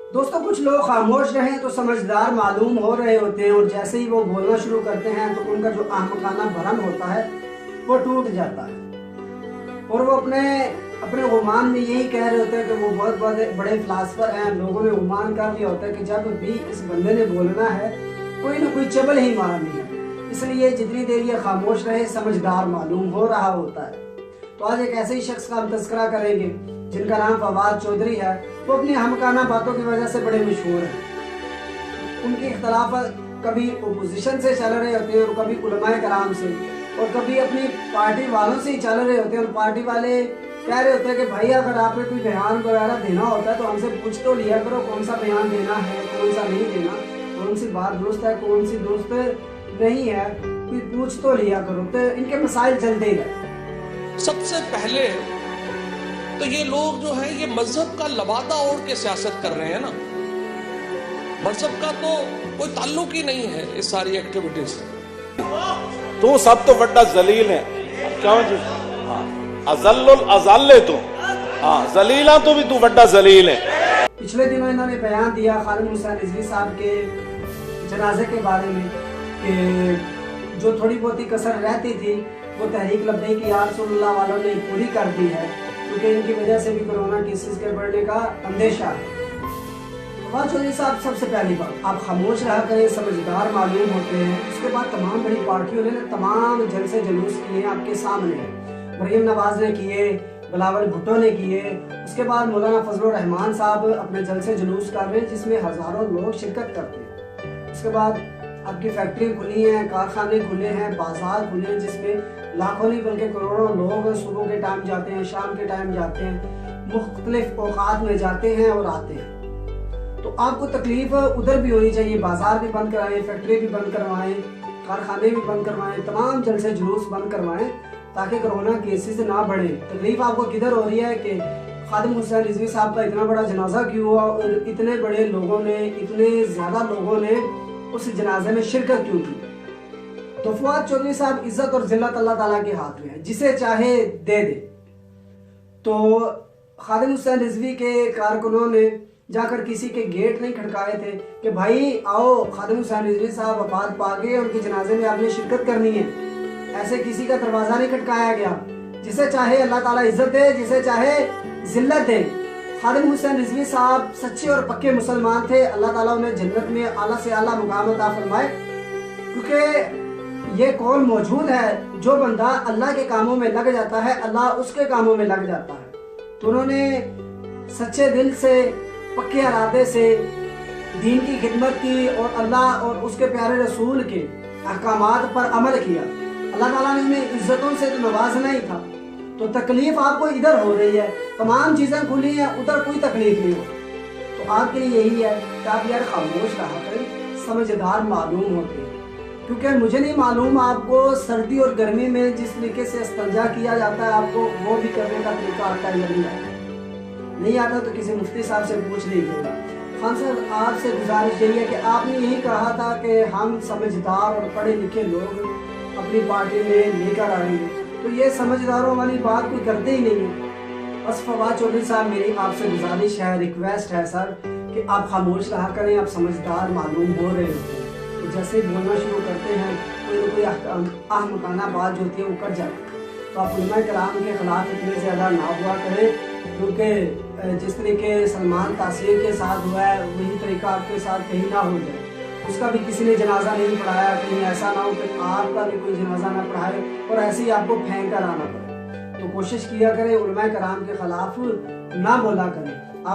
दोस्तों, कुछ लोग खामोश रहे तो समझदार मालूम हो रहे होते हैं, और जैसे ही वो बोलना शुरू करते हैं तो उनका जो अहमकाना भरम होता है वो टूट जाता है, और वो अपने अपने गुमान में यही कह रहे होते हैं कि वो बहुत बड़े फिलासफर हैं। लोगों ने गुमान कर लिया होता है कि जब भी इस बंदे ने बोलना है कोई ना कोई चबल ही मारनी है, इसलिए जितनी देर ये खामोश रहे समझदार मालूम हो रहा होता है। तो आज एक ऐसे ही शख्स का हम तज़किरा करेंगे जिनका नाम फवाद चौधरी है। वो अपनी हमकाना बातों की वजह से बड़े मशहूर हैं। उनके इख्तलाफ कभी अपोजिशन से चल रहे होते हैं और कभी उलमाए कराम से, और कभी अपनी पार्टी वालों से ही चल रहे होते हैं, और पार्टी वाले कह रहे होते हैं कि भाई अगर आपने कोई बयान वगैरह देना होता है तो हमसे पूछ तो लिया करो कौन सा बयान देना है, कौन सा नहीं देना, कौन सी बात दुरुस्त है, कौन सी दुरुस्त नहीं है, कोई पूछ तो लिया करो। तो इनके मसाइल चलते ही गए। सबसे पहले तो ये लोग जो है ये मजहब का लबादा ओढ़ के सियासत कर रहे हैं ना। मजहब का तो कोई ताल्लुक ही नहीं है इस सारी एक्टिविटीज से। तू सब तो बड़ा जलील है, क्यों जी? हाँ, अज़ल्लुल अज़ल्ल तू, हाँ जलीला तो भी तू बड़ा जलील है। पिछले दिनों इन्होंने बयान दिया खालिद हुसैन रिजवी साहब के जनाजे के बारे में कि जो थोड़ी बहुत ही कसर रहती थी वो तहरीक लब्बैक या रसूलुल्लाह वालों ने पूरी कर दी है, क्योंकि इनकी वजह से भी कोरोना केसेस के बढ़ने का अंदेशा है। फवाद चौधरी साहब, सबसे पहली बात आप खामोश रहा करें, समझदार मालूम होते हैं। उसके बाद तमाम बड़ी पार्टियों ने तमाम जलसे जुलूस किए आपके सामने। मरीम नवाज ने किए, बिलावल भुट्टो ने किए, उसके बाद मौलाना फजलुर रहमान साहब अपने जलसे जुलूस कर रहे हैं जिसमें हज़ारों लोग शिरकत करते हैं। उसके बाद आपकी फैक्ट्री खुली हैं, कारखाने खुले हैं, बाजार खुले हैं जिसमें लाखों नहीं बल्कि करोड़ों लोग सुबह के टाइम जाते हैं, शाम के टाइम जाते हैं, मुख्तलिफ औकात में जाते हैं और आते हैं। तो आपको तकलीफ उधर भी होनी चाहिए, बाजार भी बंद करवाएं, फैक्ट्री भी बंद करवाएं, कारखाने भी बंद करवाएं, तमाम जलसे जुलूस बंद करवाएं ताकि कोरोना केसेस ना बढ़े। तकलीफ आपको किधर हो रही है कि खालिद हुसैन रिजवी साहब का इतना बड़ा जनाजा क्यों हुआ और इतने बड़े लोगों ने, इतने ज़्यादा लोगों ने उस जनाजे में शिरकत क्यों की। तो फवाद चौधरी साहब, इज्जत और जिल्लत अल्लाह ताला के हाथ में है, जिसे चाहे दे दे। तो खालिद हुसैन रिजवी के कारकुनों ने जाकर किसी के गेट नहीं खड़काए थे कि भाई आओ खालिद हुसैन रिजवी साहब वफात पा गए, उनके जनाजे में आपने शिरकत करनी है। ऐसे किसी का दरवाजा नहीं खटकाया गया। जिसे चाहे अल्लाह ताला इज्जत दे, जिसे चाहे जिल्लत दे। खालिद हुसैन रिजवी साहब सच्चे और पक्के मुसलमान थे। अल्लाह ताला उन्हें जन्नत में आला से आला मुकाम अता फरमाए, क्योंकि ये कौल मौजूद है जो बंदा अल्लाह के कामों में लग जाता है अल्लाह उसके कामों में लग जाता है। तो उन्होंने सच्चे दिल से, पक्के इरादे से दीन की खिदमत की और अल्लाह और उसके प्यारे रसूल के अहकामात पर अमल किया। अल्लाह ताला ने उन्हें इज्जतों से तो नवाजना ही था। तो तकलीफ आपको इधर हो रही है, तमाम चीज़ें खुली हैं, उधर कोई तकलीफ नहीं हो। तो आपके लिए यही है कि आप यार खामोश रहा करें, समझदार मालूम होते हैं। क्योंकि मुझे नहीं मालूम आपको सर्दी और गर्मी में जिस तरीके से इस्तिंजा किया जाता है आपको वो भी करने का तरीका आता है या नहीं आता तो किसी मुफ्ती साहब से पूछ लीजिएगा। खान साहब, आपसे गुजारिश यही है कि आपने यही कहा था कि हम समझदार और पढ़े लिखे लोग अपनी पार्टी में लेकर आएंगे, तो ये समझदारों वाली बात कोई करते ही नहीं है। बस फवाद चौधरी साहब, मेरी आपसे गुजारिश है, रिक्वेस्ट है सर कि आप खामोश रहा करें। आप समझदार मालूम हो रहे होते हैं, तो जैसे ही बोलना शुरू करते हैं कोई ना कोई अहमकाना बात जो होती है वो कर जाती है। तो आप उलमा कराम के खिलाफ इतने ज़्यादा ना हुआ करें, क्योंकि जिस तरीके सलमान तासीर के साथ हुआ है वही तरीका आपके साथ कहीं ना हो जाए। उसका भी किसी ने जनाजा नहीं पढ़ाया, कहीं ऐसा ना हो कि आपका भी कोई जनाजा ना पढ़ाए और ऐसे ही आपको फेंक कर आना पड़े। तो कोशिश किया करें उलमा कराम के खिलाफ ना बोला करें।